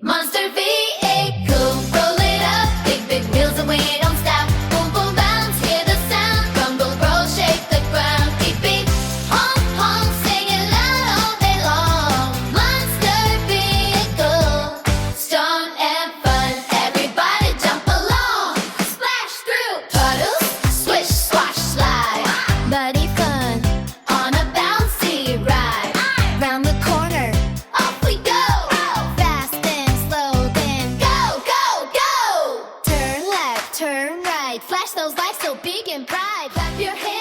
Monster vehicle, roll it up. Big, big wheels away, don't stop. Boom, boom, bounce, hear the sound. Rumble, roll, shake the ground. Beep, beep, honk, honk, sing it loud all day long. Monster vehicle, strong and fun. Everybody jump along. Splash through puddles, swish, swash, slide. Muddy fun on a bouncy ride. Round the corner, off we go. Fast and slow, then go, go, go. Turn left, turn right. Flash those lights so big and bright. Clap your hands.